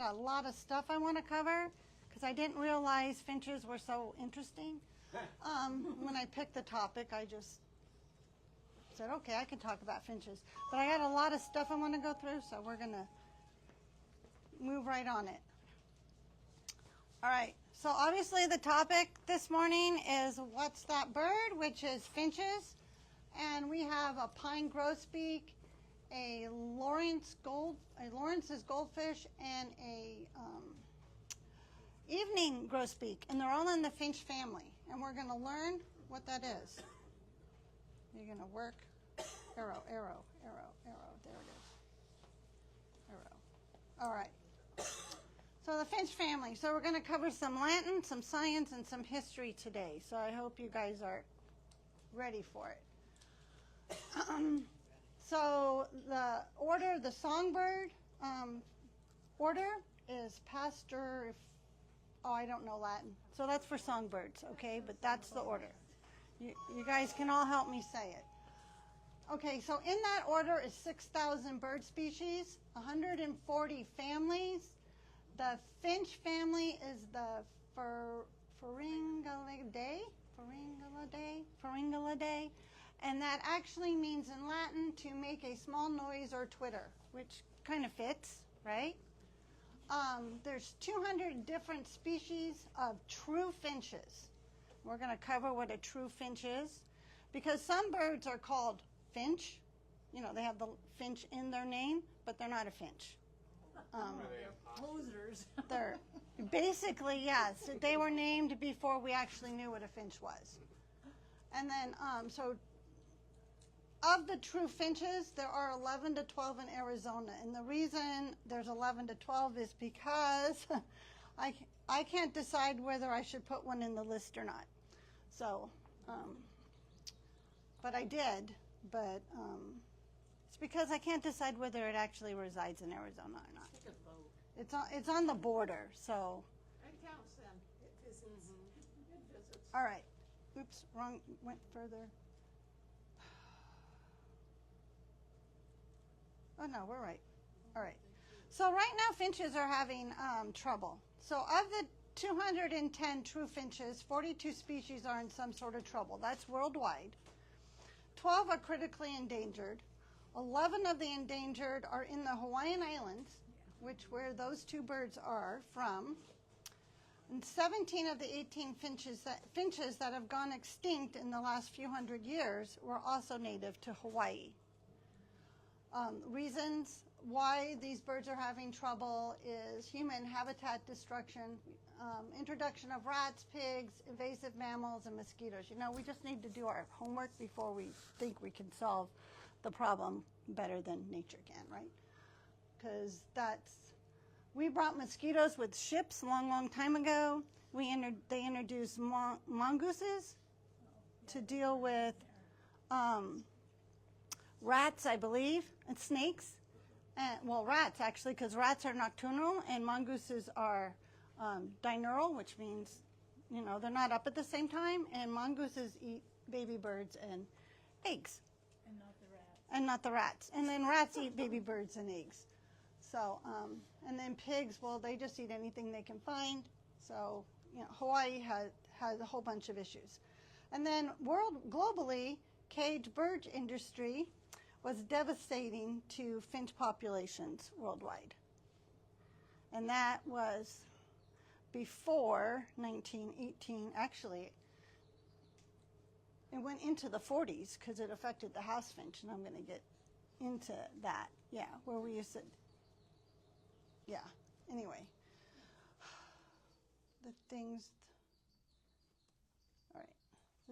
A lot of stuff I want to cover because I didn't realize finches were so interesting. When I picked the topic, I just said, okay, I can talk about finches. But I got a lot of stuff I want to go through, so we're going to move right on it. All right, so obviously the topic this morning is what's that bird, which is finches. And we have a pine grosbeak, a Lawrence's goldfish, and a evening grosbeak, and they're all in the finch family. And we're going to learn what that is. You're going to work arrow, arrow, arrow, arrow. There it is. Arrow. All right. So the finch family. So we're going to cover some Latin, some science, and some history today. So I hope you guys are ready for it. So the order, the songbird order is pastor. I don't know Latin, so that's for songbirds, okay? But that's the order. You guys can all help me say it. Okay, so in that order is 6,000 bird species, 140 families. The finch family is the Pharyngelidae, and that actually means in Latin to make a small noise or twitter, which kind of fits, right? There's 200 different species of true finches. We're going to cover what a true finch is, because some birds are called finch. You know, they have the finch in their name, but they're not a finch. They're posers. They're basically, yes, they were named before we actually knew what a finch was. And then, so of the true finches, there are 11 to 12 in Arizona. And the reason there's 11 to 12 is because I can't decide whether I should put one in the list or not. So, but I did, but it's because I can't decide whether it actually resides in Arizona or not. Take a vote. It's on the border, so. It counts then. It visits. It visits. All right. Oops, wrong, went further. Oh, no, we're right. All right. So right now, finches are having trouble. So of the 210 true finches, 42 species are in some sort of trouble. That's worldwide. 12 are critically endangered. 11 of the endangered are in the Hawaiian Islands, where those two birds are from. And 17 of the 18 finches that have gone extinct in the last few hundred years were also native to Hawaii. Reasons why these birds are having trouble is human habitat destruction, introduction of rats, pigs, invasive mammals, and mosquitoes. You know, we just need to do our homework before we think we can solve the problem better than nature can, right? Because we brought mosquitoes with ships a long, long time ago. They introduced mongooses to deal with rats, I believe, and snakes. Well, rats, actually, because rats are nocturnal, and mongooses are diurnal, which means, you know, they're not up at the same time, and mongooses eat baby birds and eggs. And not the rats. And not the rats. And then rats eat baby birds and eggs. So, and then pigs, well, they just eat anything they can find. So, you know, Hawaii has a whole bunch of issues. And then globally, cage bird industry was devastating to finch populations worldwide. And that was before 1918. Actually, it went into the 40s because it affected the house finch, and I'm going to get into that. Yeah, where we used to, yeah, anyway. The things, all right,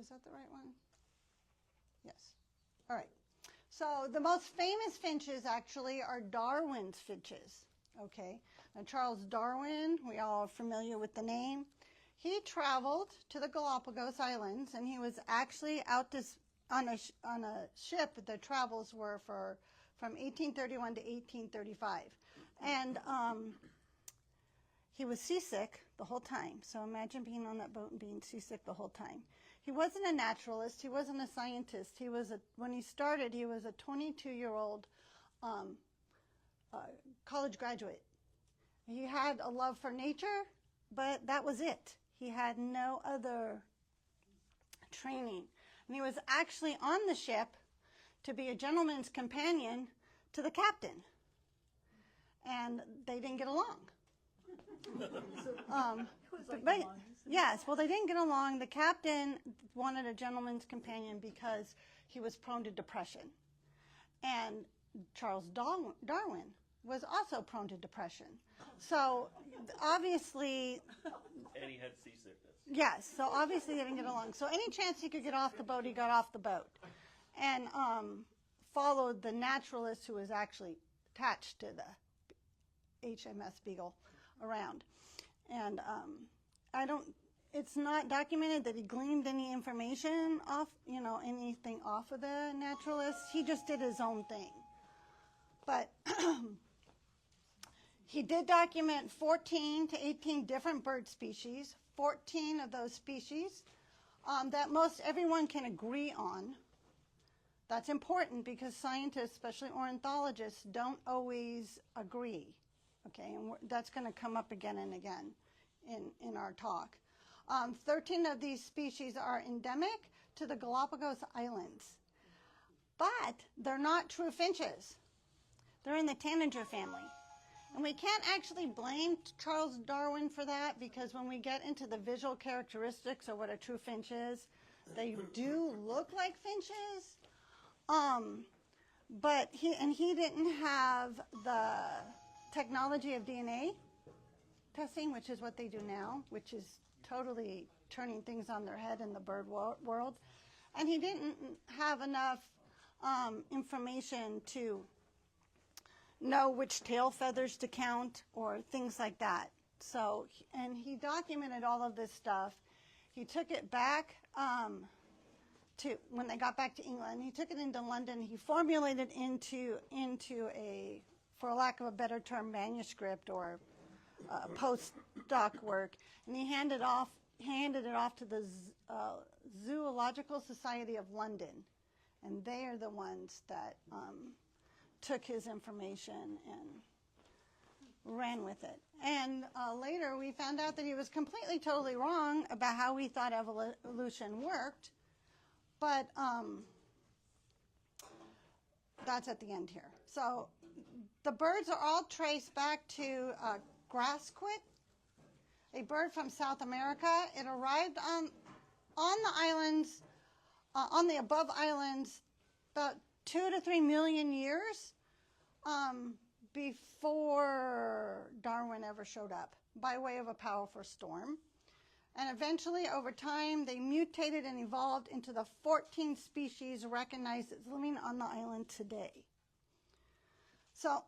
is that the right one? Yes, all right. So the most famous finches actually are Darwin's finches, okay? And Charles Darwin, we all are familiar with the name. He traveled to the Galapagos Islands, and he was actually out on a ship. The travels were from 1831 to 1835. And he was seasick the whole time. So imagine being on that boat and being seasick the whole time. He wasn't a naturalist. He wasn't a scientist. When he started, he was a 22-year-old college graduate. He had a love for nature, but that was it. He had no other training. And he was actually on the ship to be a gentleman's companion to the captain. And they didn't get along. Yes, well, they didn't get along. The captain wanted a gentleman's companion because he was prone to depression. And Charles Darwin was also prone to depression. So obviously... And he had seasickness. Yes, so obviously they didn't get along. So any chance he could get off the boat, he got off the boat. And followed the naturalist who was actually attached to the HMS Beagle around. And it's not documented that he gleaned any information off, anything off of the naturalist. He just did his own thing. But he did document 14 to 18 different bird species, 14 of those species that most everyone can agree on. That's important because scientists, especially ornithologists, don't always agree. Okay, and that's going to come up again and again in our talk. 13 of these species are endemic to the Galapagos Islands, but they're not true finches. They're in the tanager family. And we can't actually blame Charles Darwin for that because when we get into the visual characteristics of what a true finch is, they do look like finches. But he didn't have the technology of DNA testing, which is what they do now, which is totally turning things on their head in the bird world. And he didn't have enough information to know which tail feathers to count or things like that. So, and he documented all of this stuff. He took it back to, when they got back to England, he took it into London. He formulated into a, for lack of a better term, manuscript or postdoc work, and he handed it off to the Zoological Society of London, and they are the ones that took his information and ran with it. And later we found out that he was completely, totally wrong about how we thought evolution worked, but that's at the end here. So the birds are all traced back to grassquit, a bird from South America. It arrived on the islands, on the above islands, about 2 to 3 million years before Darwin ever showed up, by way of a powerful storm. And eventually, over time, they mutated and evolved into the 14 species recognized as living on the island today. So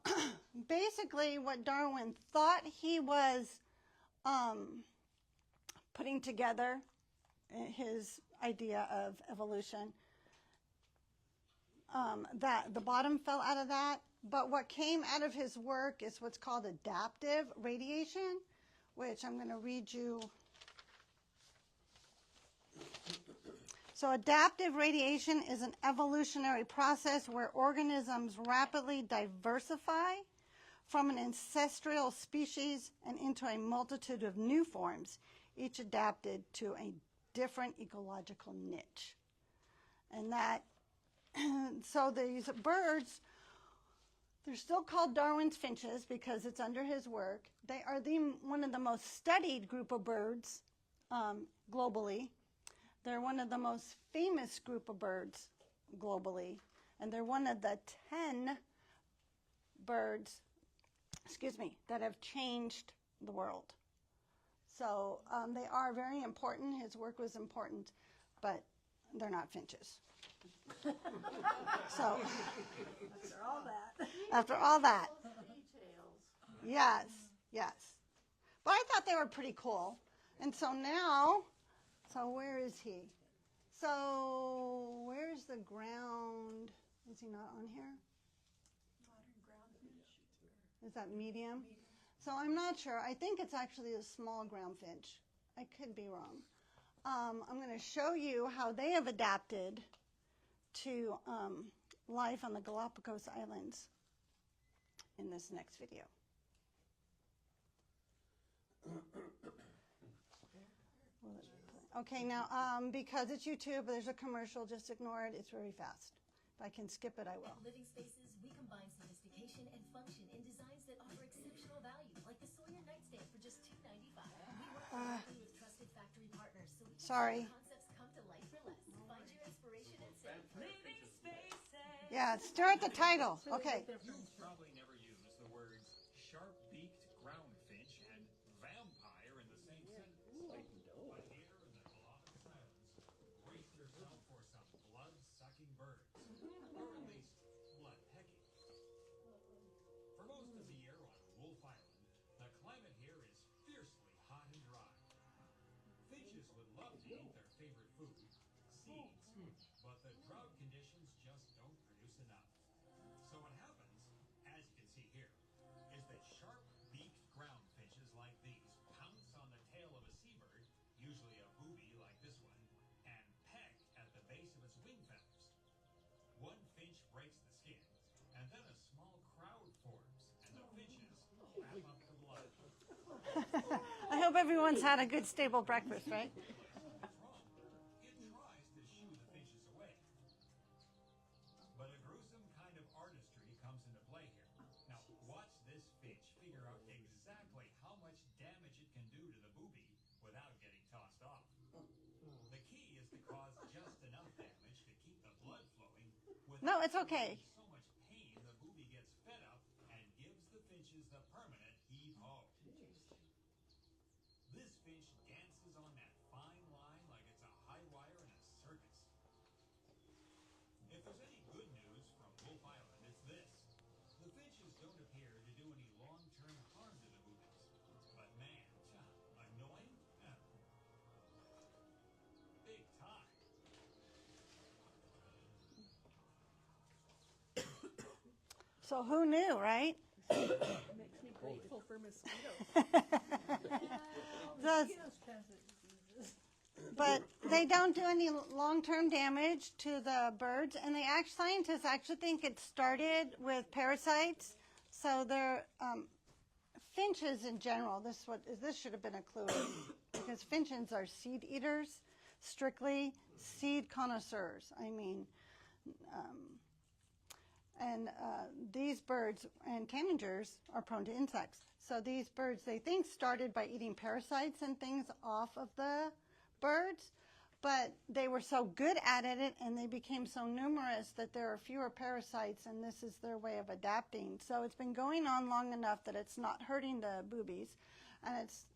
basically, what Darwin thought he was putting together, his idea of evolution, that the bottom fell out of that. But what came out of his work is what's called adaptive radiation, which I'm going to read you. So adaptive radiation is an evolutionary process where organisms rapidly diversify from an ancestral species and into a multitude of new forms, each adapted to a different ecological niche. And that, so these birds, they're still called Darwin's finches because it's under his work. They are one of the most studied group of birds globally. They're one of the most famous group of birds globally, and they're one of the 10 birds, that have changed the world. So they are very important. His work was important, but they're not finches. So after all that, yes. But I thought they were pretty cool, and so now. So where is he? So where's the ground? Is he not on here? Modern ground finch. Is that medium? So I'm not sure. I think it's actually a small ground finch. I could be wrong. I'm going to show you how they have adapted to life on the Galapagos Islands in this next video. Okay, now, because it's YouTube, there's a commercial, just ignore it. It's very fast. If I can skip it, I will. At Living Spaces, we combine sophistication and function in designs that offer exceptional value, like the Sawyer nightstand for just $2.95. We work directly with trusted factory partners, so we can Sorry. ensure concepts come to life for less. Find your inspiration and save. Living Spaces. Yeah, start the title. Okay. You've probably never used the words sharp-beaked ground finch and vampire in the same sentence. But here in the Colonic Islands, brace yourself for some blood-sucking birds. Or at least blood-pecking. For most of the year on Wolf Island, the climate here is fiercely hot and dry. Finches would love to eat their favorite food, seeds, but the drought conditions just don't produce enough. So what happens, as you can see here, is that sharp-beaked ground finches like these pounce on the tail of a seabird, usually a booby like this one, and peck at the base of its wing feathers. One finch breaks the skin, and then a small crowd forms, and the finches lap up the blood. I hope everyone's had a good, stable breakfast, right? What's wrong? It tries to shoo the finches away. But a gruesome kind of artistry comes into play here. Now, watch this finch figure out exactly how much damage it can do to the booby without getting tossed off. The key is to cause just enough damage to keep the blood flowing without No, it's okay. so much pain the booby gets fed up and gives the finches the permanent heave-ho. This finch dances on that fine line like it's a high wire in a circus. If there's any good news from Wolf Island, it's this. The finches don't appear to do any long-term harm to the boobies. But man, annoying? Big time. So who knew, right? Makes me grateful for mosquitoes. The- Mosquitoes transmit diseases. but they don't do any long-term damage to the birds, and scientists actually think it started with parasites. So they're finches in general. This should have been a clue because finches are seed eaters, strictly seed connoisseurs. I mean, these birds and tanagers are prone to insects. So these birds, they think, started by eating parasites and things off of the birds, but they were so good at it and they became so numerous that there are fewer parasites, and this is their way of adapting. So it's been going on long enough that it's not hurting the boobies, and it's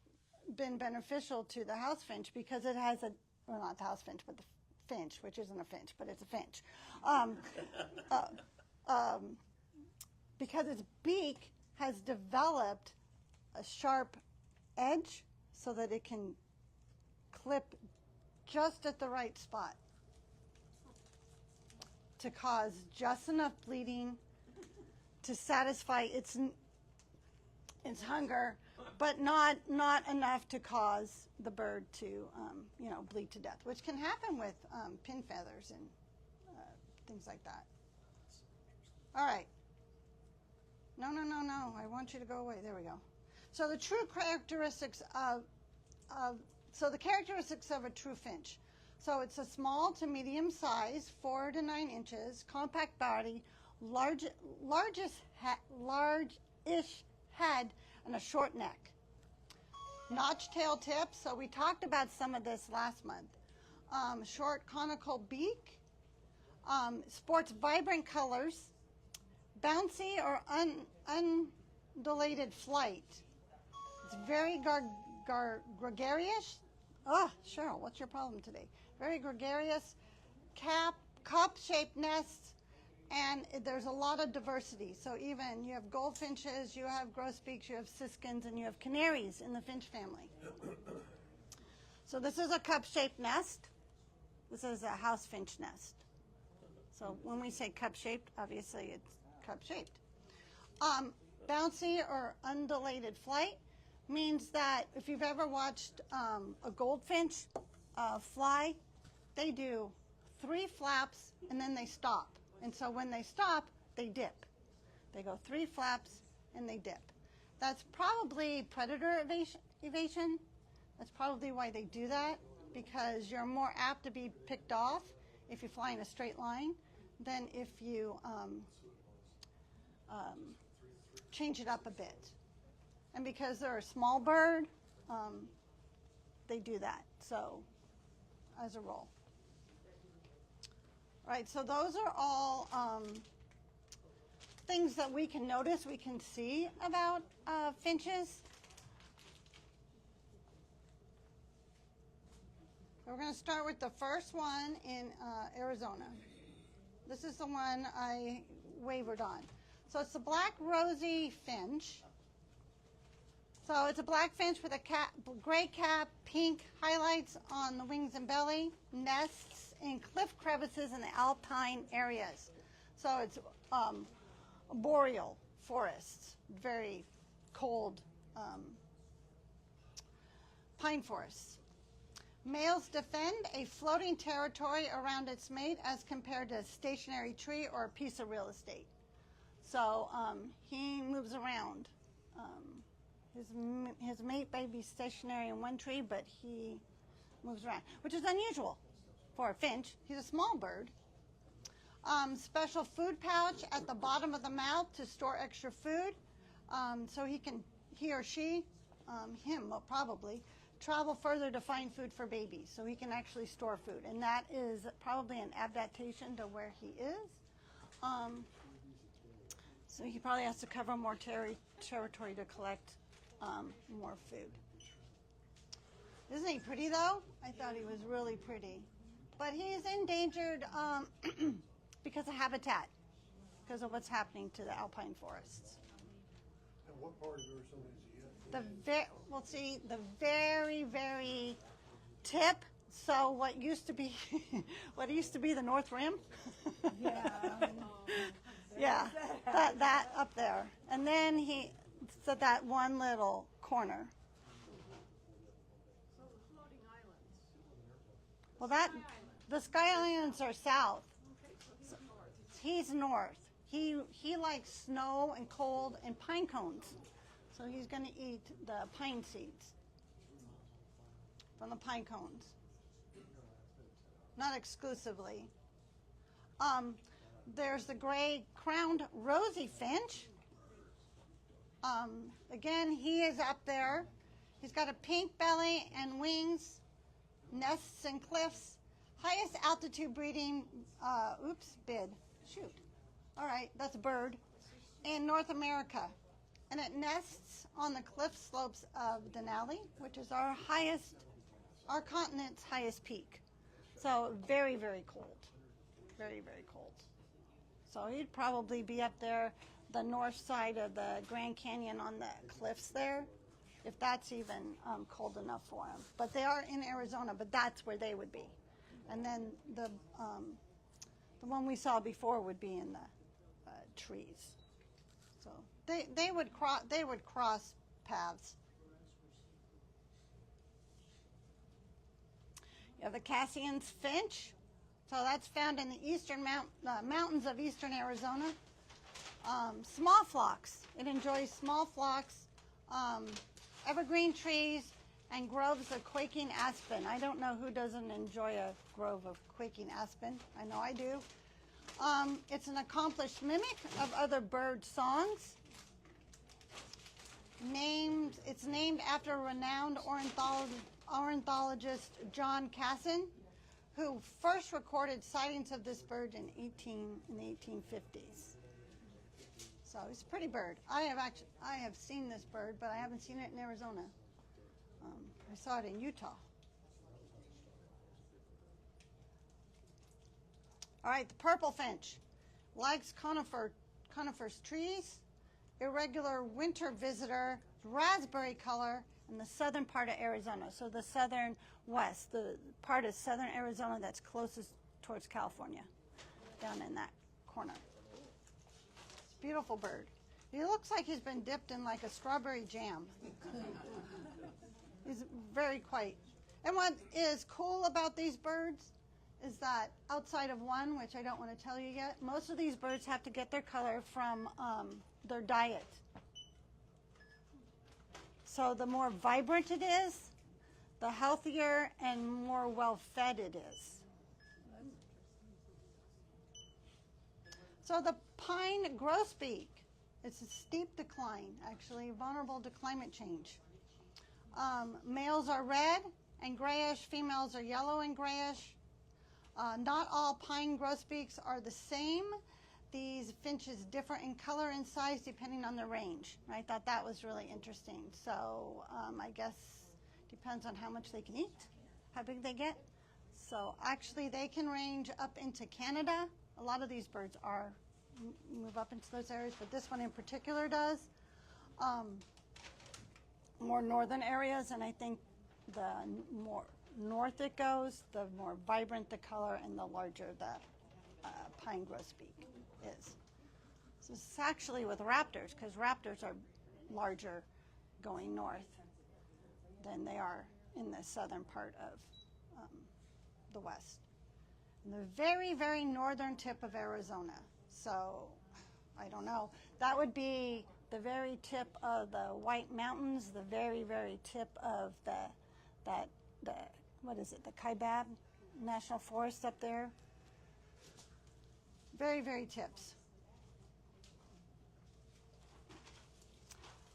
been beneficial to the house finch because it has not the house finch, but the finch, which isn't a finch, but it's a finch. Because its beak has developed a sharp edge so that it can clip just at the right spot to cause just enough bleeding to satisfy its hunger, but not enough to cause the bird to bleed to death, which can happen with pin feathers and things like that. All right. No. I want you to go away. There we go. So the true characteristics of the characteristics of a true finch. So it's a small to medium size, 4 to 9 inches, compact body, large-ish head, and a short neck. Notch tail tips. So we talked about some of this last month. Short conical beak. Sports vibrant colors. Bouncy or undulated flight. It's very gregarious. Cheryl, what's your problem today? Very gregarious, cup-shaped nests, and there's a lot of diversity. So even you have goldfinches, you have grosbeaks, you have siskins, and you have canaries in the finch family. So this is a cup-shaped nest. This is a house finch nest. So when we say cup-shaped, obviously it's cup-shaped. Bouncy or undulated flight means that if you've ever watched a goldfinch fly, they do 3 flaps and then they stop. And so when they stop, they dip. They go 3 flaps and they dip. That's probably predator evasion. That's probably why they do that, because you're more apt to be picked off if you fly in a straight line than if you change it up a bit. And because they're a small bird, they do that, so as a rule. Right, so those are all things that we can notice, we can see about finches. So we're going to start with the first one in Arizona. This is the one I wavered on. So it's the black rosy finch. So it's a black finch with a gray cap, pink highlights on the wings and belly, nests in cliff crevices in the alpine areas. So it's boreal forests, very cold pine forests. Males defend a floating territory around its mate as compared to a stationary tree or a piece of real estate. So he moves around. His mate may be stationary in one tree, but he moves around, which is unusual for a finch. He's a small bird. Special food pouch at the bottom of the mouth to store extra food, so he or she, him probably, travel further to find food for babies, so he can actually store food, and that is probably an adaptation to where he is. So he probably has to cover more territory to collect more food. Isn't he pretty though? I thought he was really pretty. But he's endangered because of habitat, because of what's happening to the alpine forests. And what part of Arizona is he at? The very, very tip. So what used to be the North Rim? Yeah. Yeah, that up there. And then so that one little corner. So the floating islands. Well, the Sky Islands are south. Okay, so he's north. He's north. He likes snow and cold and pine cones. So he's going to eat the pine seeds from the pine cones. Not exclusively. There's the gray-crowned rosy finch. Again, he is up there. He's got a pink belly and wings, nests in cliffs, highest altitude breeding, bid. Shoot. All right, that's a bird. In North America. And it nests on the cliff slopes of Denali, which is our continent's highest peak. So very, very cold. Very, very cold. So he'd probably be up there, the north side of the Grand Canyon on the cliffs there, if that's even cold enough for him. But they are in Arizona, but that's where they would be. And then the one we saw before would be in the trees. So they would cross paths. You have the Cassian's finch. So that's found in the eastern mountains of eastern Arizona. Small flocks. It enjoys small flocks, evergreen trees, and groves of quaking aspen. I don't know who doesn't enjoy a grove of quaking aspen. I know I do. It's an accomplished mimic of other bird songs. It's named after renowned ornithologist John Cassin, who first recorded sightings of this bird in the 1850s. So it's a pretty bird. I have seen this bird, but I haven't seen it in Arizona. I saw it in Utah. All right, the purple finch likes coniferous trees, irregular winter visitor, raspberry color, in the southern part of Arizona. So the southern west, the part of southern Arizona that's closest towards California, down in that corner. It's a beautiful bird. He looks like he's been dipped in like a strawberry jam. He's very quiet. And what is cool about these birds is that outside of one, which I don't want to tell you yet, most of these birds have to get their color from their diet. So the more vibrant it is, the healthier and more well-fed it is. So the pine grosbeak, it's a steep decline, actually, vulnerable to climate change. Males are red and grayish, females are yellow and grayish. Not all pine grosbeaks are the same. These finches differ in color and size depending on the range. I thought that was really interesting. So I guess depends on how much they can eat, how big they get. So actually they can range up into Canada. A lot of these birds move up into those areas, but this one in particular does. More northern areas, and I think the more north it goes, the more vibrant the color and the larger the pine grosbeak is. So it's actually with raptors, because raptors are larger going north than they are in the southern part of the west. And the very, very northern tip of Arizona. So, I don't know. That would be the very tip of the White Mountains, the very, very tip of the Kaibab National Forest up there. Very, very tips.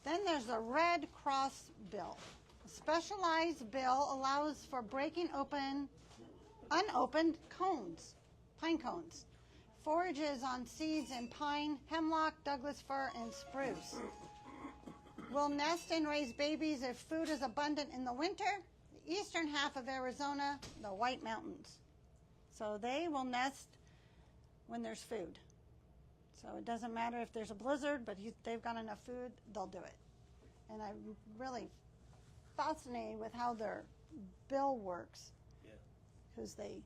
Then there's a red cross bill. A specialized bill allows for breaking open unopened cones, pine cones. Forages on seeds in pine, hemlock, Douglas fir, and spruce. Will nest and raise babies if food is abundant in the winter. The eastern half of Arizona, the White Mountains. So they will nest when there's food. So it doesn't matter if there's a blizzard, but they've got enough food, they'll do it. And I'm really fascinated with how their bill works. Yeah. Because they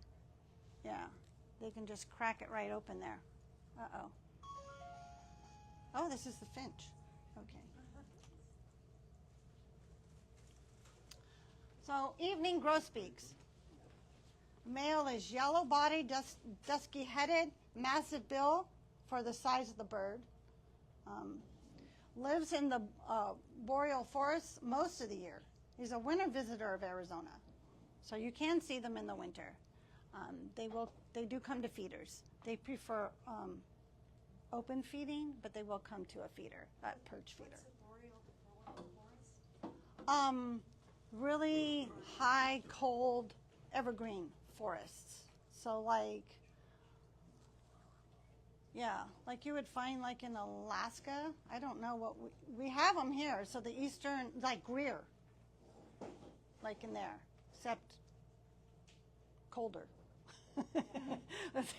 can just crack it right open there. Uh-oh. Oh, this is the finch. Okay. So, evening grosbeaks. Male is yellow-bodied, dusky-headed, massive bill for the size of the bird. Lives in the boreal forests most of the year. He's a winter visitor of Arizona. So you can see them in the winter. They do come to feeders. They prefer open feeding, but they will come to a feeder, a perch feeder. What's a boreal forest? Really high, cold, evergreen forests. So like you would find like in Alaska. I don't know what we have them here. So the eastern, like Greer, like in there, except colder.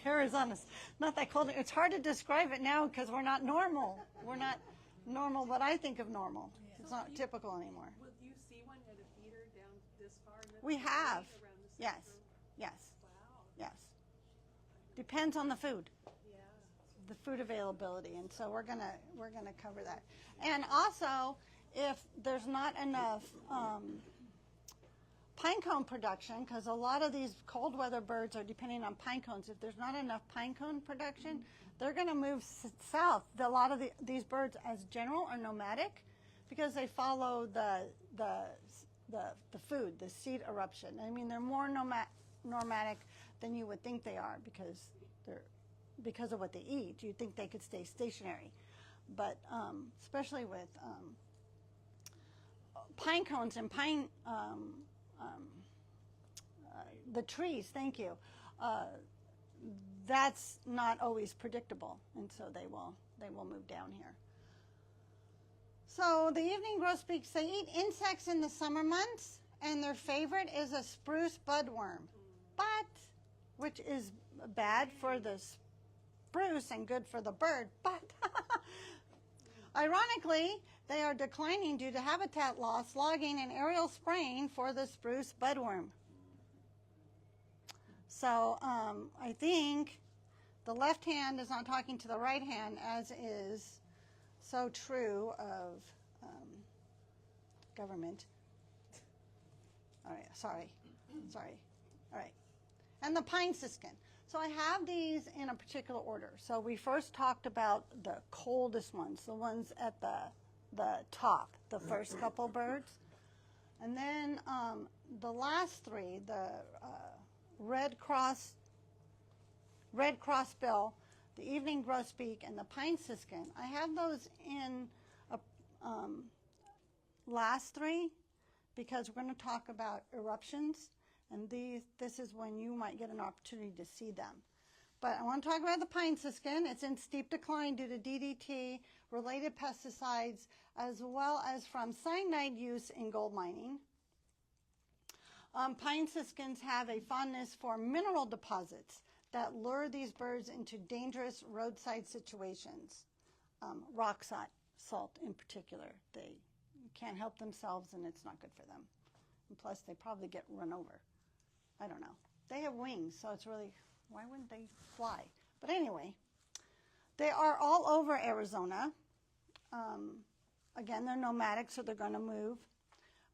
Arizona's not that cold. It's hard to describe it now because we're not normal. We're not normal what I think of normal. It's not typical anymore. Will you see one at a feeder down this far? We have. Around the Yes. central? Yes. Wow. Yes. Depends on the food. Yeah. The food availability, and so we're gonna cover that. And also, if there's not enough pine cone production, because a lot of these cold weather birds are depending on pine cones. If there's not enough pine cone production, they're going to move south. A lot of these birds, as general, are nomadic because they follow the food, the seed eruption. I mean, they're more nomadic than you would think they are because of what they eat. You'd think they could stay stationary, but especially with pine cones and pine. The trees, thank you. That's not always predictable, and so they will move down here. So the evening grosbeaks, they eat insects in the summer months, and their favorite is a spruce budworm, which is bad for the spruce and good for the bird, but ironically, they are declining due to habitat loss, logging, and aerial spraying for the spruce budworm. So I think the left hand is not talking to the right hand, as is so true of government. All right, sorry. All right. And the pine siskin. So I have these in a particular order. So we first talked about the coldest ones, the ones at the top, the first couple birds. And then the last three, the red crossbill, the evening grosbeak, and the pine siskin. I have those in last three because we're going to talk about eruptions, and this is when you might get an opportunity to see them. But I want to talk about the pine siskin. It's in steep decline due to DDT, related pesticides, as well as from cyanide use in gold mining. Pine siskins have a fondness for mineral deposits that lure these birds into dangerous roadside situations. Rock salt in particular. They can't help themselves and it's not good for them. And plus they probably get run over. I don't know. They have wings, so it's really, why wouldn't they fly? But anyway, they are all over Arizona. Again, they're nomadic, so they're going to move.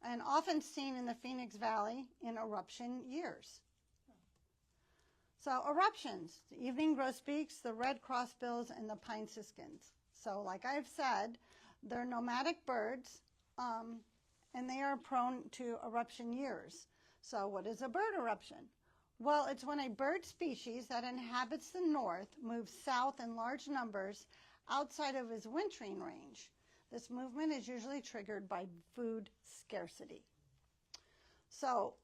And often seen in the Phoenix Valley in eruption years. So eruptions, the evening grosbeaks, the red crossbills, and the pine siskins. So like I've said, they're nomadic birds, and they are prone to eruption years. So what is a bird eruption? Well, it's when a bird species that inhabits the north moves south in large numbers outside of its wintering range. This movement is usually triggered by food scarcity. So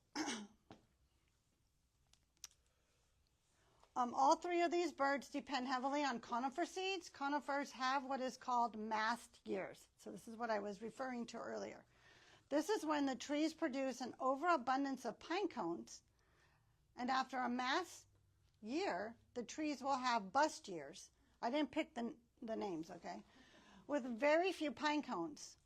all three of these birds depend heavily on conifer seeds. Conifers have what is called mast years. So this is what I was referring to earlier. This is when the trees produce an overabundance of pine cones, and after a mast year, the trees will have bust years. I didn't pick the names, okay? With very few pine cones.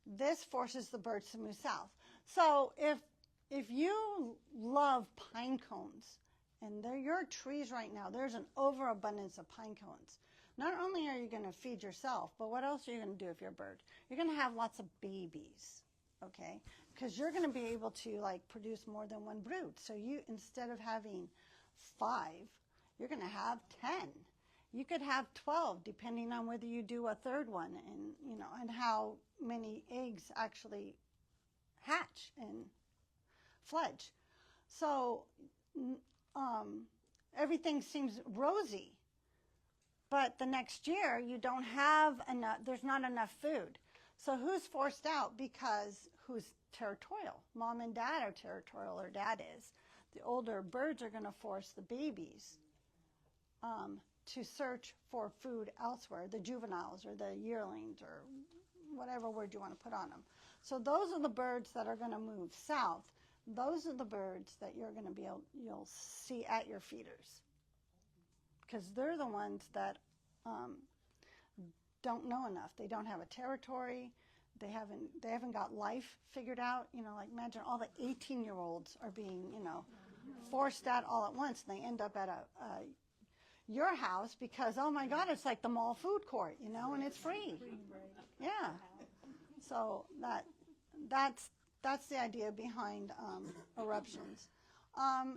This forces the birds to move south. So if you love pine cones, and they're your trees right now, there's an overabundance of pine cones. Not only are you going to feed yourself, but what else are you going to do if you're a bird? You're going to have lots of babies, okay? Because you're going to be able to like produce more than one brood. So you, instead of having 5, you're going to have 10. You could have 12, depending on whether you do a third one, and you know, and how many eggs actually hatch and fledge. So everything seems rosy, but the next year you don't have enough. There's not enough food. So who's forced out? Because who's territorial? Mom and dad are territorial, or dad is. The older birds are going to force the babies to search for food elsewhere, the juveniles or the yearlings or whatever word you want to put on them. So those are the birds that are going to move south. Those are the birds that you're going to be able, you'll see at your feeders, because they're the ones that don't know enough. They don't have a territory. They haven't got life figured out. You know, like imagine all the 18-year-olds are being, you know, forced out all at once, and they end up at your house because, oh my God, it's like the mall food court, you know, and it's free. Yeah. So that's the idea behind eruptions.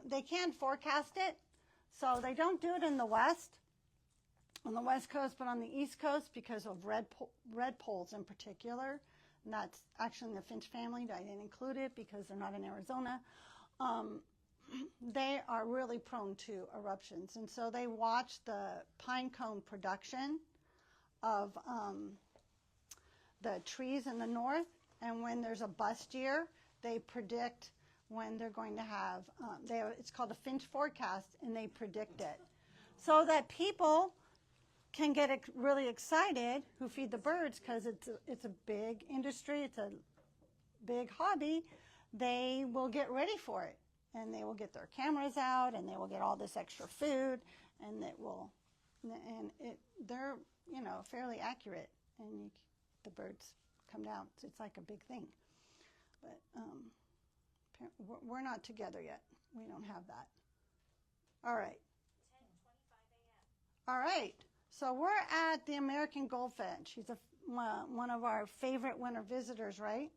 They can forecast it, so they don't do it on the West Coast, but on the East Coast because of redpolls in particular. And that's actually in the finch family. I didn't include it because they're not in Arizona. They are really prone to eruptions, and so they watch the pine cone production of the trees in the north, and when there's a bust year, they predict when they're going to have, it's called a finch forecast, and they predict it. So that people can get really excited who feed the birds, because it's a big industry, it's a big hobby. They will get ready for it, and they will get their cameras out, and they will get all this extra food, and they're, you know, fairly accurate, and the birds come down. It's like a big thing. But we're not together yet. We don't have that. All right. 10:25 a.m. All right. So we're at the American goldfinch. He's one of our favorite winter visitors, right?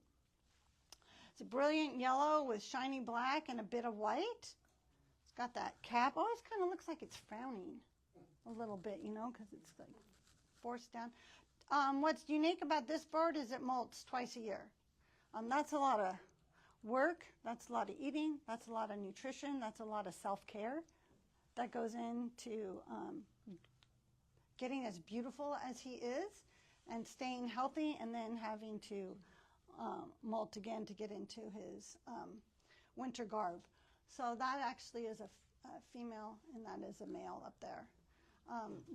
It's a brilliant yellow with shiny black and a bit of white. It's got that cap. Always kind of looks like it's frowning a little bit, you know, because it's like forced down. What's unique about this bird is it molts twice a year. That's a lot of work, that's a lot of eating, that's a lot of nutrition, that's a lot of self-care that goes into getting as beautiful as he is and staying healthy, and then having to molt again to get into his winter garb. So that actually is a female, and that is a male up there.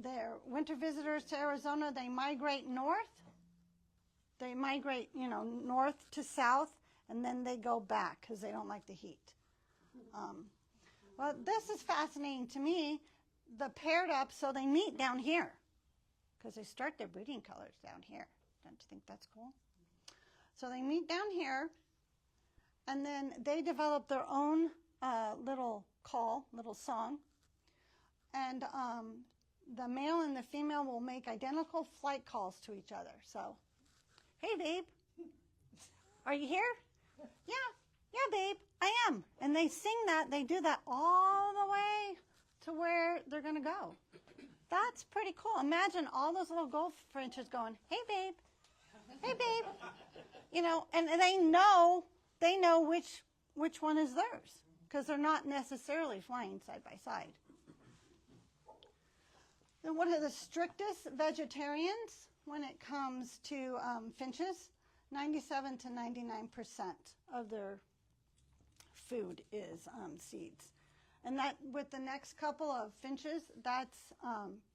They're winter visitors to Arizona. They migrate north. They migrate, north to south, and then they go back because they don't like the heat. Well, this is fascinating to me. The paired up, so they meet down here because they start their breeding colors down here. Don't you think that's cool? So they meet down here, and then they develop their own little call, little song. And the male and the female will make identical flight calls to each other. So, hey, babe, are you here? Yeah, babe, I am. And they sing that, they do that all the way to where they're going to go. That's pretty cool. Imagine all those little goldfinches going, hey, babe, and they know which one is theirs because they're not necessarily flying side by side. They're one of the strictest vegetarians when it comes to finches. 97 to 99% of their food is seeds. And that, with the next couple of finches, that's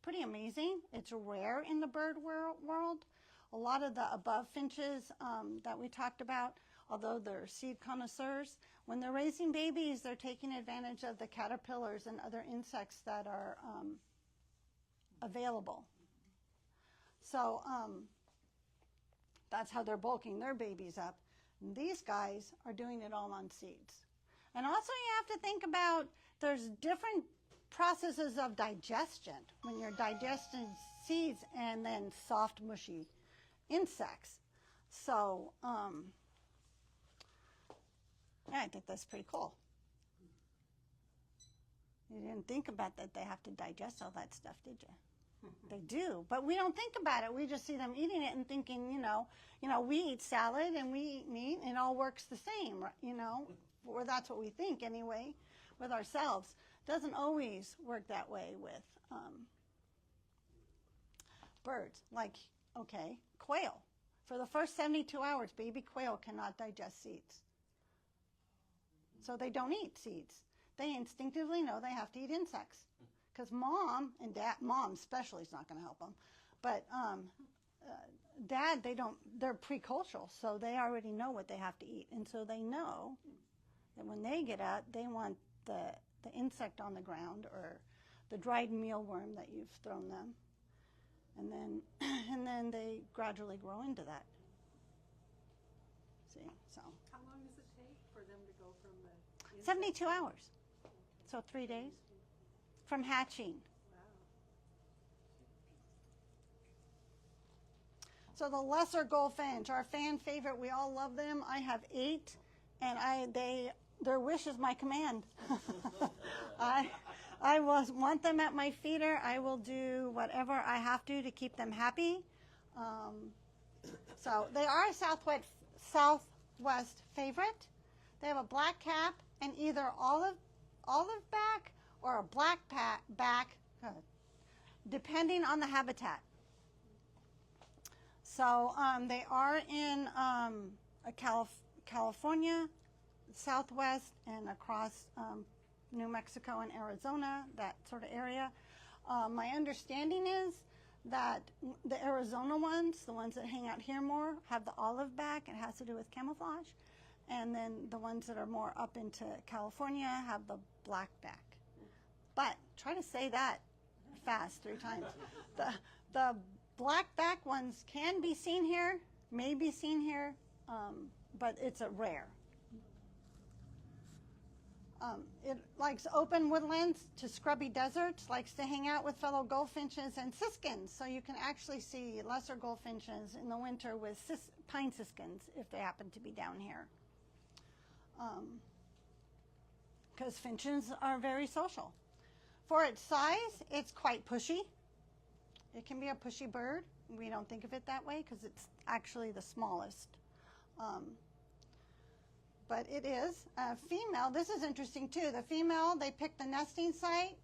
pretty amazing. It's rare in the bird world. A lot of the above finches that we talked about, although they're seed connoisseurs, when they're raising babies, they're taking advantage of the caterpillars and other insects that are available. So that's how they're bulking their babies up. And these guys are doing it all on seeds. And also you have to think about there's different processes of digestion when you're digesting seeds and then soft, mushy insects. So yeah, I think that's pretty cool. You didn't think about that they have to digest all that stuff, did you? They do, but we don't think about it. We just see them eating it and thinking, we eat salad and we eat meat and it all works the same, or that's what we think anyway with ourselves. Doesn't always work that way with birds. Like, okay, quail. For the first 72 hours, baby quail cannot digest seeds. So they don't eat seeds. They instinctively know they have to eat insects. Because mom and dad, mom especially is not going to help them, but dad, they're precultural, so they already know what they have to eat. And so they know that when they get out, they want the insect on the ground or the dried mealworm that you've thrown them. And then they gradually grow into that. See, so. How long does it take for them to go from the 72 hours. So 3 days from hatching. Wow. So the lesser goldfinch, our fan favorite, we all love them. I have 8, and their wish is my command. I want them at my feeder. I will do whatever I have to keep them happy. So they are a southwest favorite. They have a black cap and either olive back or a black back, depending on the habitat. So they are in California, Southwest, and across New Mexico and Arizona, that sort of area. My understanding is that the Arizona ones, the ones that hang out here more, have the olive back. It has to do with camouflage. And then the ones that are more up into California have the black back. But try to say that fast 3 times. The black back ones can be seen here, may be seen here, but it's a rare. It likes open woodlands to scrubby deserts, likes to hang out with fellow goldfinches and siskins. So you can actually see lesser goldfinches in the winter with pine siskins if they happen to be down here. Because finches are very social. For its size, it's quite pushy. It can be a pushy bird. we don't think of it that way because it's actually the smallest. But it is a female. This is interesting too. The female, they pick the nesting site.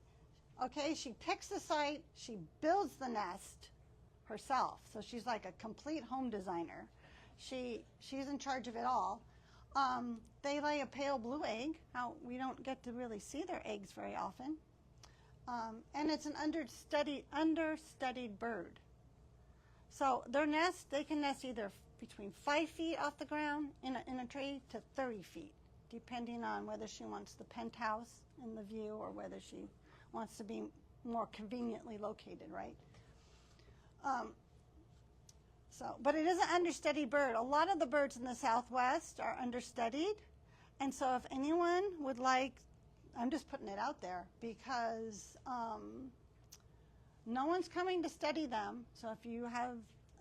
Okay, she picks the site. She builds the nest herself. So she's like a complete home designer. She's in charge of it all. They lay a pale blue egg. Now, we don't get to really see their eggs very often. And it's an understudied bird. So their nest, they can nest either between 5 feet off the ground in a tree to 30 feet, depending on whether she wants the penthouse in the view or whether she wants to be more conveniently located, right? But it is an understudied bird. A lot of the birds in the Southwest are understudied. And so if anyone would like, I'm just putting it out there because no one's coming to study them. So if you have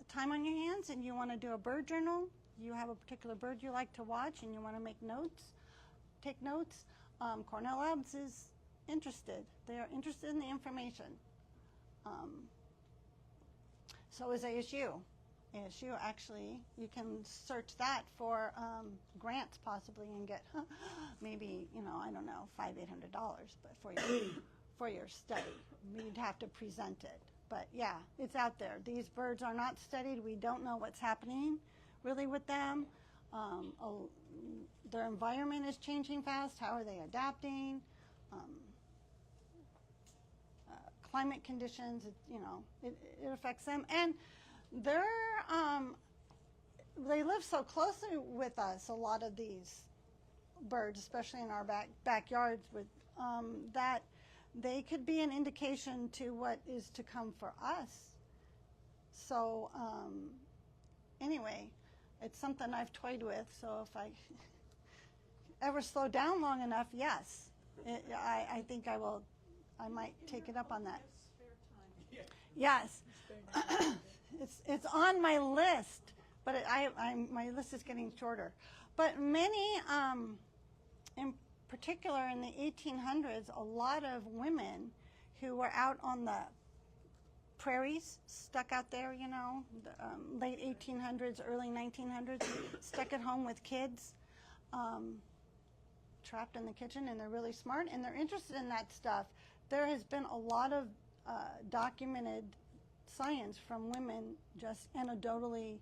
time on your hands and you want to do a bird journal, you have a particular bird you like to watch and you want to make notes, take notes, Cornell Labs is interested. They are interested in the information. So is ASU. ASU, actually, you can search that for grants possibly and get maybe, I don't know, $500-800, but for your study. You'd have to present it. But yeah, it's out there. These birds are not studied. We don't know what's happening really with them. Their environment is changing fast. How are they adapting? Climate conditions, it affects them. And they live so closely with us, a lot of these birds, especially in our backyards, that they could be an indication to what is to come for us. So anyway, it's something I've toyed with, so if I ever slow down long enough, yes, I think I might take it up on that. Yes. It's on my list, but my list is getting shorter. But many, in particular in the 1800s, a lot of women who were out on the prairies, stuck out there, late 1800s, early 1900s, stuck at home with kids, trapped in the kitchen, and they're really smart, and they're interested in that stuff. There has been a lot of documented science from women just anecdotally,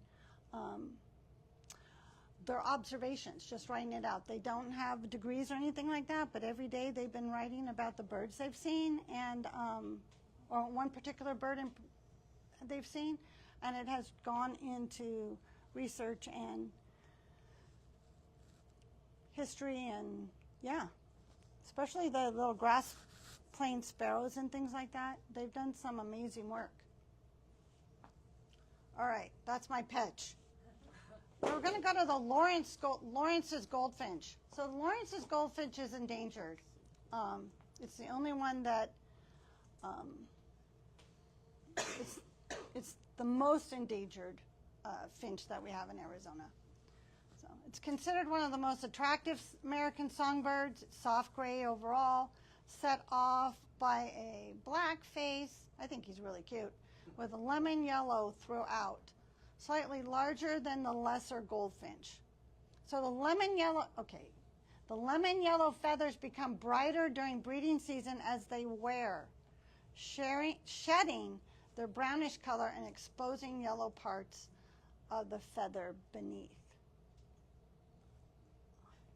their observations, just writing it out. They don't have degrees or anything like that, but every day they've been writing about the birds they've seen and or one particular bird they've seen, and it has gone into research and history and, yeah, especially the little grass plain sparrows and things like that. They've done some amazing work. All right, that's my pitch. We're going to go to the Lawrence's goldfinch. So Lawrence's goldfinch is endangered. It's the only one that it's the most endangered finch that we have in Arizona. So it's considered one of the most attractive American songbirds. It's soft gray overall, set off by a black face. I think he's really cute, with a lemon yellow throughout, slightly larger than the lesser goldfinch. So the lemon yellow feathers become brighter during breeding season as they wear, shedding their brownish color and exposing yellow parts of the feather beneath.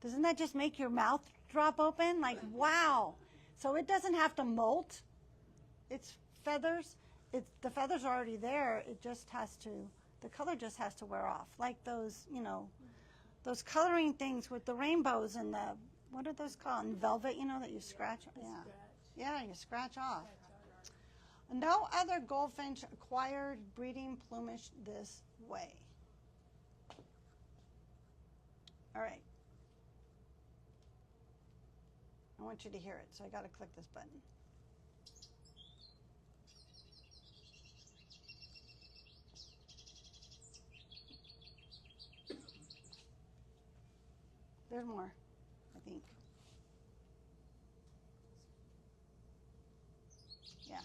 Doesn't that just make your mouth drop open? Like, wow. So it doesn't have to molt. It's feathers. The feathers are already there. It just has to, the color just has to wear off. Like those, those coloring things with the rainbows and the, what are those called? And velvet, that you scratch. Yeah. Yeah, you scratch off. No other goldfinch acquired breeding plumage this way. All right. I want you to hear it, so I got to click this button. There's more, I think. Yeah.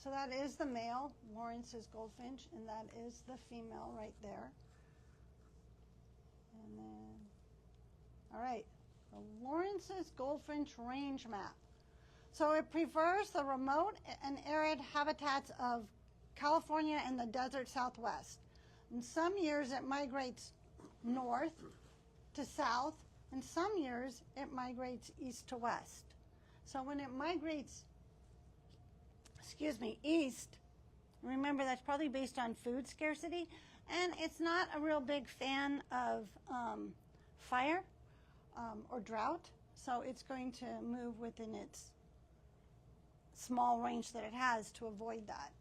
So that is the male, Lawrence's goldfinch, and that is the female right there. And then, all right, the Lawrence's goldfinch range map. So it prefers the remote and arid habitats of California and the desert Southwest. In some years it migrates north to south, and some years it migrates east to west. So when it migrates, east, remember that's probably based on food scarcity, and it's not a real big fan of fire or drought, so it's going to move within its small range that it has to avoid that.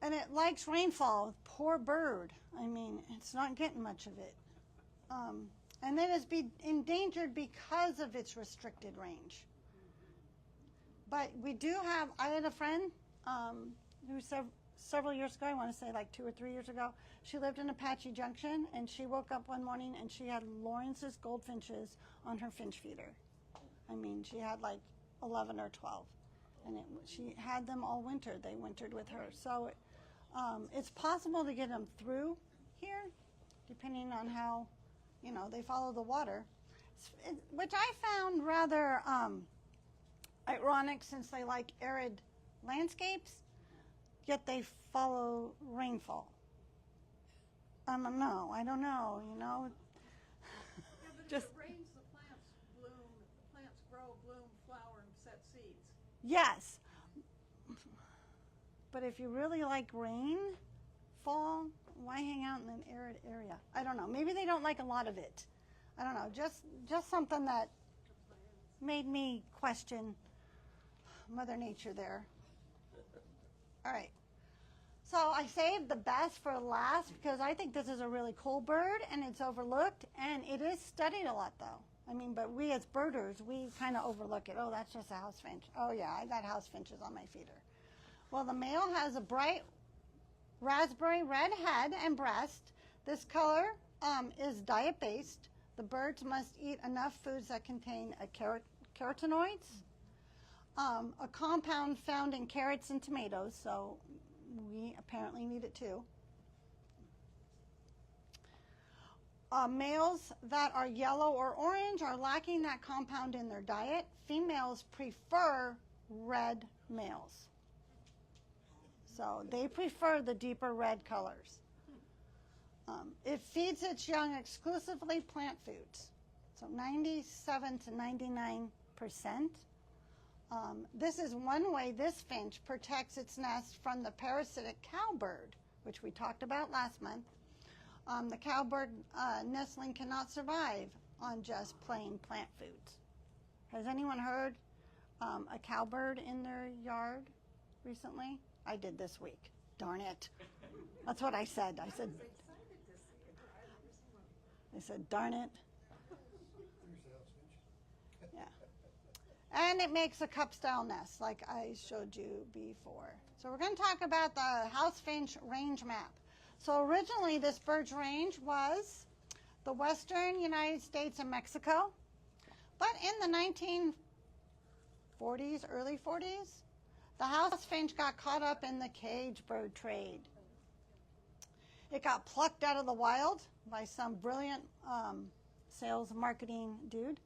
And it likes rainfall. Poor bird. I mean, it's not getting much of it. And it is endangered because of its restricted range. But we do have, I had a friend who several years ago, I want to say like 2 or 3 years ago, she lived in Apache Junction, and she woke up one morning and she had Lawrence's goldfinches on her finch feeder. I mean, she had like 11 or 12. And she had them all winter. They wintered with her. So it's possible to get them through here, depending on how, they follow the water, which I found rather ironic, since they like arid landscapes, yet they follow rainfall. I don't know. Yeah, but Just if it rains, the plants bloom, the plants grow, bloom, flower, and set seeds. yes. But if you really like rainfall, why hang out in an arid area? I don't know. Maybe they don't like a lot of it. I don't know. Just something that made me question Mother Nature there. All right. So I saved the best for last because I think this is a really cool bird and it's overlooked, and it is studied a lot though. I mean, but we as birders, we kind of overlook it. Oh, that's just a house finch. Oh yeah, I got house finches on my feeder. Well, the male has a bright raspberry red head and breast. This color is diet-based. The birds must eat enough foods that contain carotenoids, a compound found in carrots and tomatoes, so we apparently need it too. Males that are yellow or orange are lacking that compound in their diet. Females prefer red males. So they prefer the deeper red colors. It feeds its young exclusively plant foods, so 97 to 99%. This is one way this finch protects its nest from the parasitic cowbird, which we talked about last month. The cowbird nestling cannot survive on just plain plant foods. Has anyone heard a cowbird in their yard recently? I did this week. Darn it. That's what I said. I said, darn it. Yeah. And it makes a cup-style nest, like I showed you before. So we're going to talk about the house finch range map. So originally this bird's range was the western United States and Mexico. But in the 1940s, early 40s, the house finch got caught up in the cage bird trade. It got plucked out of the wild by some brilliant sales marketing dude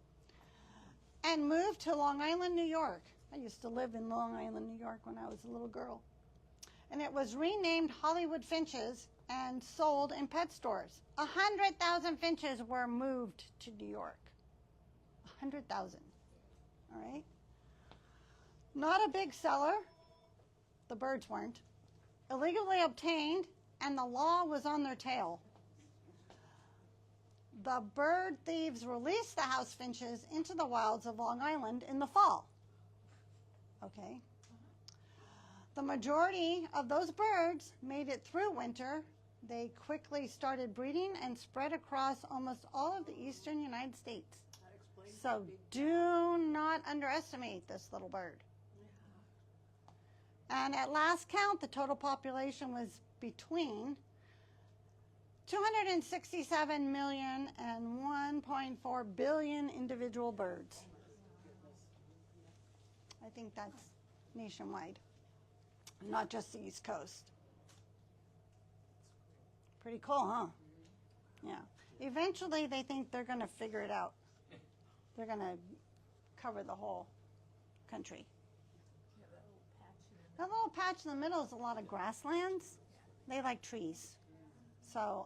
and moved to Long Island, New York. I used to live in Long Island, New York when I was a little girl. And it was renamed Hollywood Finches and sold in pet stores. 100,000 finches were moved to New York. 100,000. All right? Not a big seller. The birds weren't. Illegally obtained, and the law was on their tail. The bird thieves released the house finches into the wilds of Long Island in the fall. Okay? The majority of those birds made it through winter. They quickly started breeding and spread across almost all of the eastern United States. So do not underestimate this little bird. And at last count, the total population was between 267 million and 1.4 billion individual birds. I think that's nationwide, not just the East Coast. Pretty cool, huh? Yeah. Eventually, they think they're going to figure it out. They're going to cover the whole country. That little patch in the middle is a lot of grasslands. They like trees. So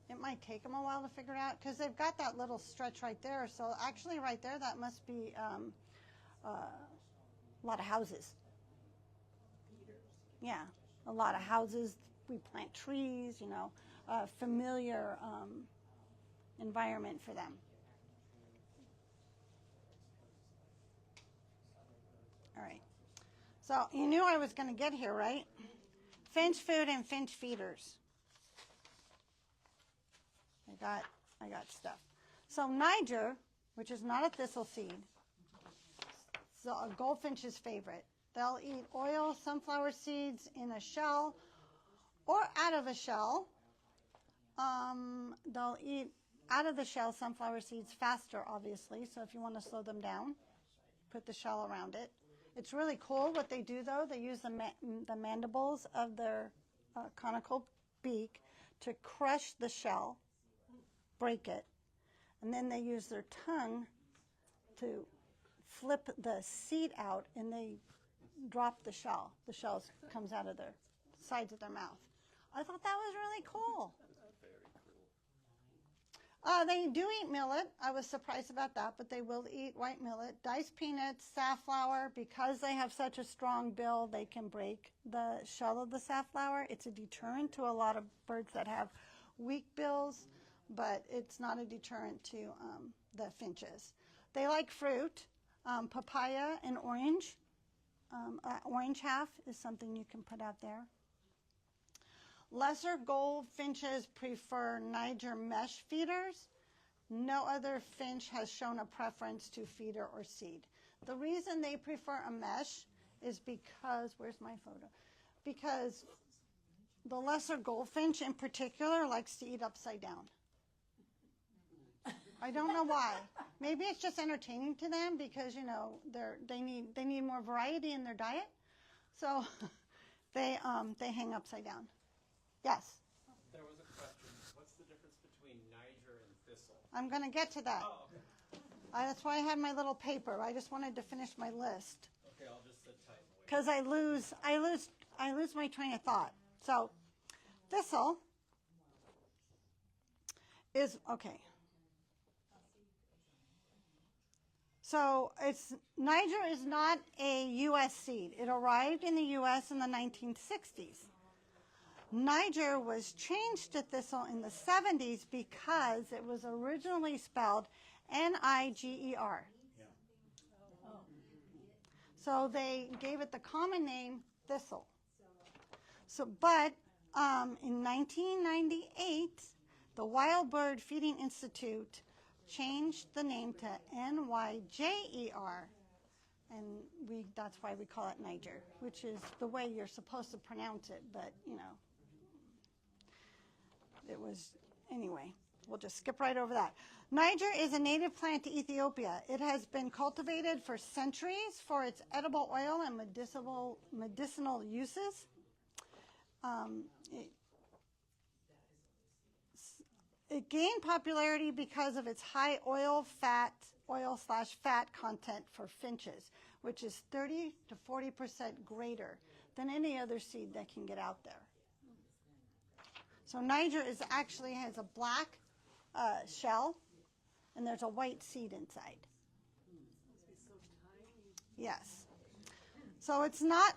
it might take them a while to figure it out because they've got that little stretch right there. So actually right there, that must be a lot of houses. Yeah, a lot of houses. We plant trees, you know, a familiar environment for them. All right. So you knew I was going to get here, right? Finch food and finch feeders. I got stuff. So Niger, which is not a thistle seed, so a goldfinch's favorite. They'll eat oil, sunflower seeds in a shell or out of a shell. They'll eat out of the shell sunflower seeds faster, obviously. So if you want to slow them down, put the shell around it. It's really cool what they do, though. They use the mandibles of their conical beak to crush the shell, break it, and then they use their tongue to flip the seed out, and they drop the shell. The shell comes out of their sides of their mouth. I thought that was really cool. They do eat millet. I was surprised about that, but they will eat white millet. Diced peanuts, safflower. Because they have such a strong bill, they can break the shell of the safflower. It's a deterrent to a lot of birds that have weak bills, but it's not a deterrent to the finches. They like fruit. Papaya and orange. Orange half is something you can put out there. Lesser goldfinches prefer Niger mesh feeders. No other finch has shown a preference to feeder or seed. The reason they prefer a mesh is because, where's my photo? Because the lesser goldfinch in particular likes to eat upside down. I don't know why. Maybe it's just entertaining to them because, you know, they need more variety in their diet. So they hang upside down. Yes? There was a question. What's the difference between Niger and thistle? I'm going to get to that. Oh, okay. That's why I had my little paper. I just wanted to finish my list. Okay, I'll just sit tight and wait. Because I lose my train of thought. So thistle is, okay. So Niger is not a U.S. seed. It arrived in the U.S. in the 1960s. Niger was changed to thistle in the 70s because it was originally spelled Niger. Yeah. So they gave it the common name thistle. But in 1998, the Wild Bird Feeding Institute changed the name to Nyjer, and that's why we call it Niger, which is the way you're supposed to pronounce it, but, you know, it was, anyway, we'll just skip right over that. Niger is a native plant to Ethiopia. It has been cultivated for centuries for its edible oil and medicinal uses. It gained popularity because of its high oil/fat content for finches, which is 30 to 40% greater than any other seed that can get out there. So Niger actually has a black shell, and there's a white seed inside. Yes. So it's not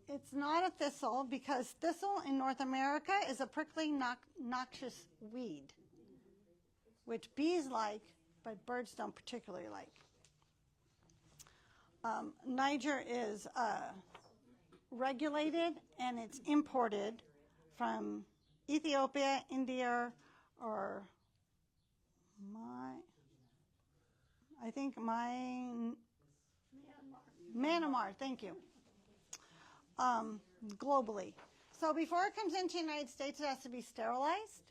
a thistle because thistle in North America is a prickly, noxious weed, which bees like, but birds don't particularly like. Niger is regulated, and it's imported from Ethiopia, India, or Myanmar, thank you, globally. So before it comes into the United States, it has to be sterilized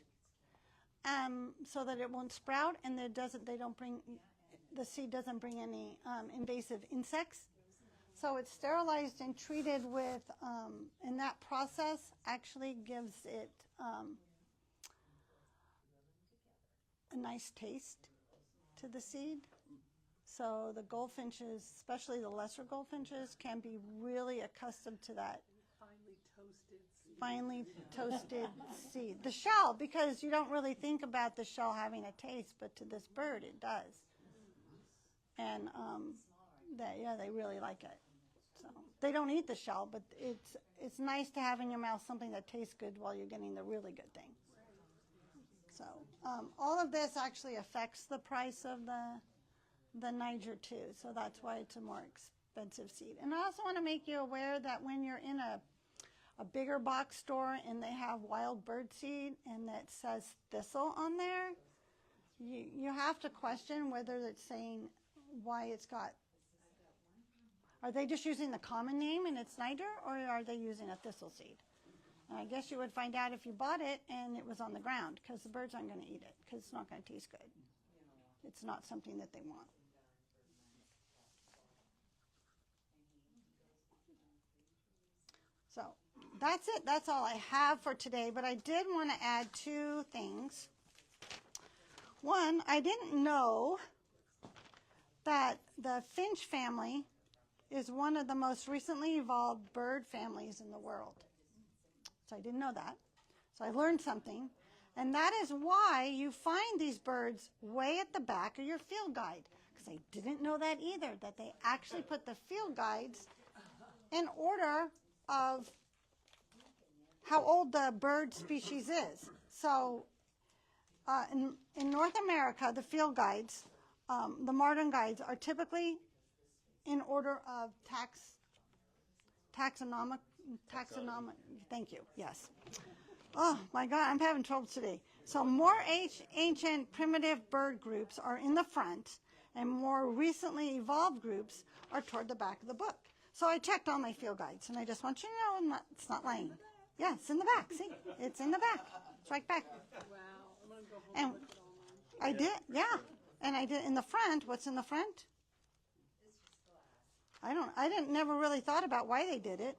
so that it won't sprout, and the seed doesn't bring any invasive insects. So it's sterilized and treated with, and that process actually gives it a nice taste to the seed. So the goldfinches, especially the lesser goldfinches, can be really accustomed to that finely toasted seed. The shell, because you don't really think about the shell having a taste, but to this bird it does. And they really like it. So they don't eat the shell, but it's nice to have in your mouth something that tastes good while you're getting the really good thing. So all of this actually affects the price of the Niger too. So that's why it's a more expensive seed. And I also want to make you aware that when you're in a bigger box store and they have wild bird seed and that says thistle on there, you have to question whether it's saying why it's got. Are they just using the common name and it's Niger, or are they using a thistle seed? And I guess you would find out if you bought it and it was on the ground, because the birds aren't going to eat it because it's not going to taste good. It's not something that they want. So that's it. That's all I have for today. But I did want to add two things. One, I didn't know that the finch family is one of the most recently evolved bird families in the world. So I didn't know that. So I learned something. And that is why you find these birds way at the back of your field guide. Because I didn't know that either, that they actually put the field guides in order of how old the bird species is. So in North America, the field guides, the modern guides, are typically in order of taxonomic, thank you, yes. Oh my God, I'm having trouble today. So more ancient primitive bird groups are in the front, and more recently evolved groups are toward the back of the book. So I checked all my field guides, and I just want you to know it's not lying. Yeah, it's in the back. See, it's in the back. It's right back. Wow. I'm gonna go home And and look at all mine. I did, yeah. And I did in the front. What's in the front? I didn't never really thought about why they did it.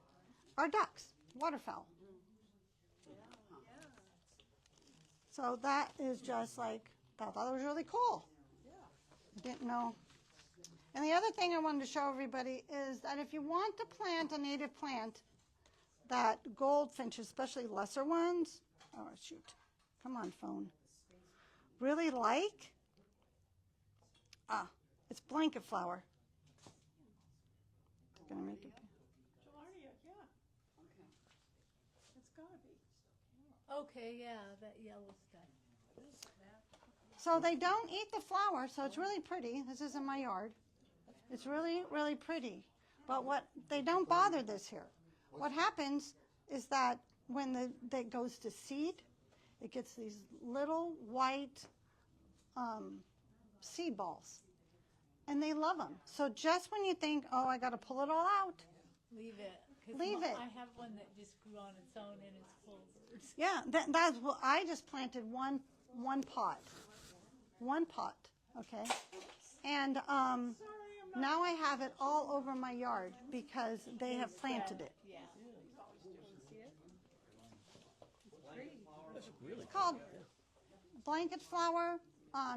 Are ducks, waterfowl. So that is just like, I thought that was really cool. Didn't know. And the other thing I wanted to show everybody is that if you want to plant a native plant that goldfinches, especially lesser ones, oh shoot, come on phone, really like, it's blanket flower. It's gonna make it. Giardia, yeah. Okay. It's gotta be. Okay, yeah, that yellow stuff. So they don't eat the flower, so it's really pretty. This is in my yard. It's really, really pretty. But what they don't bother this here. What happens is that when that goes to seed, it gets these little white seed balls. And they love them. So just when you think, oh, I got to pull it all out, Leave it. 'Cause Leave it. I have one that just grew on its own and it's full of birds. yeah, that's what I just planted one pot. One pot, okay? And now I have it all over my yard because they have planted it. Yeah. It's called blanket flower.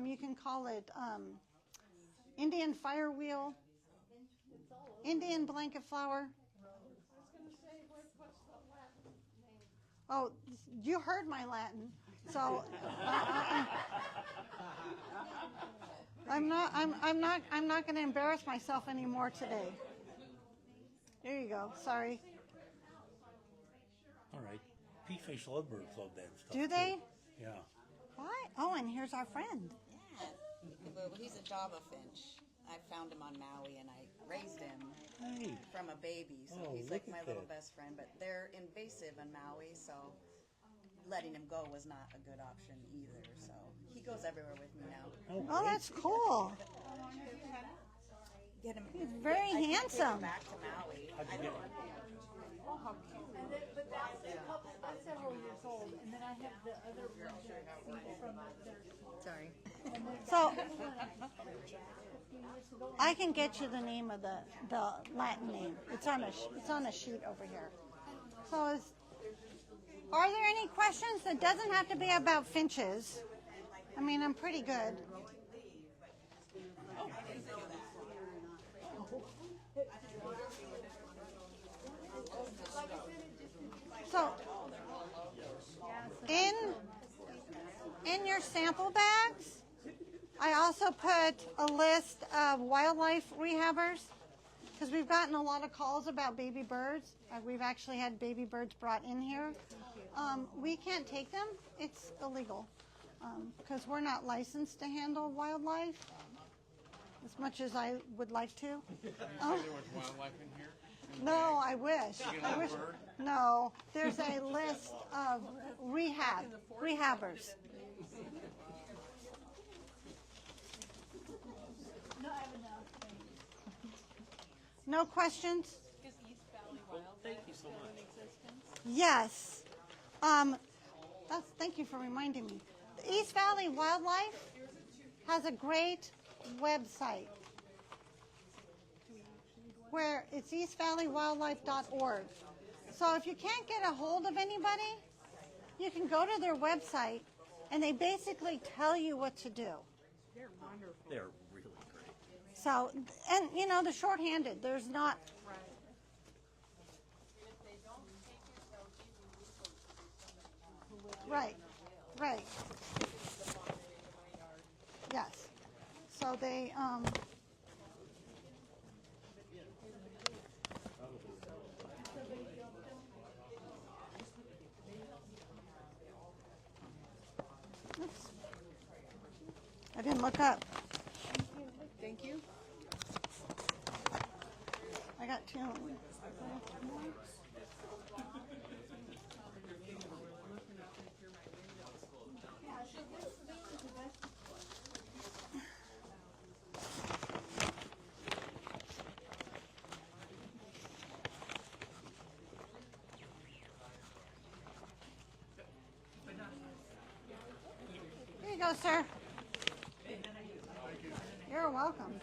You can call it Indian firewheel, Indian blanket flower. Oh, you heard my Latin, so I'm not going to embarrass myself anymore today. There you go. Sorry. All right. Peafish lovebirds love that stuff. Do they? Too. Yeah. Why? Oh, and here's our friend. Yeah, well, he's a Java finch. I found him on Maui and I raised him Hey. from a baby, so Oh, he's look like my at little that. best friend. But they're invasive on Maui, so letting him go was not a good option either. So he goes everywhere with me now. Oh, that's cool. Get him. He's very I can't take handsome. him back to Maui. How'd you get one? And then, but that's a couple, that's several years old. And then I have the other one that's from their. Sorry. So, I can get you the name of the Latin name. It's on a sheet over here. So are there any questions? It doesn't have to be about finches. I mean, I'm pretty good. So in your sample bags, I also put a list of wildlife rehabbers because we've gotten a lot of calls about baby birds. We've actually had baby birds brought in here. We can't take them. It's illegal because we're not licensed to handle wildlife as much as I would like to. There was wildlife in here? No, I wish. No, there's a list of rehabbers. No questions? Thank you so much. Yes. Thank you for reminding me. The East Valley Wildlife has a great website where it's eastvalleywildlife.org. So if you can't get a hold of anybody, you can go to their website and they basically tell you what to do. They're wonderful. They're really great. So, and you know, the shorthanded, there's not. Right, right. Yes. So they, oops. I didn't look up. Thank you. I got two. Here you go, sir. You're welcome.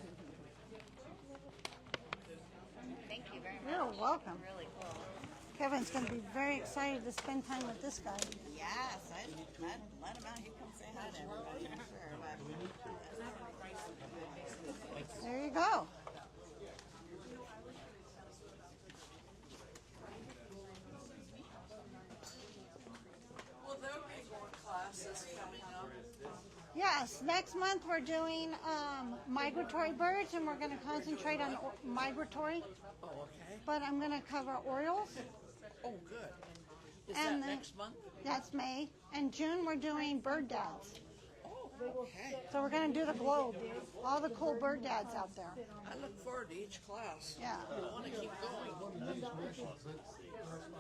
Thank you very much. You're welcome. Really cool. Kevin's going to be very excited to spend time with this guy. Yes, I'd let him out. He'd come say hi to everybody, for sure. But There you go. Well, there'll be more classes coming up. Yes, next month we're doing migratory birds, and we're going to concentrate on migratory. Oh, okay. But I'm going to cover orioles. Oh, good. Is And that then- next month? That's May. And June we're doing bird dads. Oh, okay. So we're going to do the globe. All the cool bird dads out there. I look forward to each class. Yeah. I want to keep going. One of these missions, but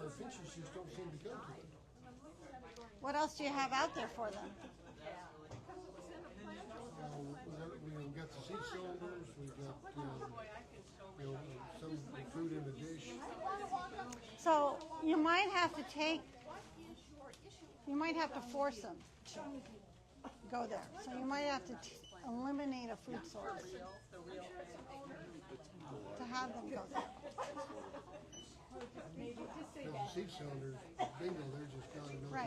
our finches just don't seem to come to it. What else do you have out there for them? We've got the seed cylinders, we've got, some fruit in the dish. So you might have to force them to go there. So you might have to eliminate a food source to have them go there. Because the seed cylinders, bingo, they're just gone. Right.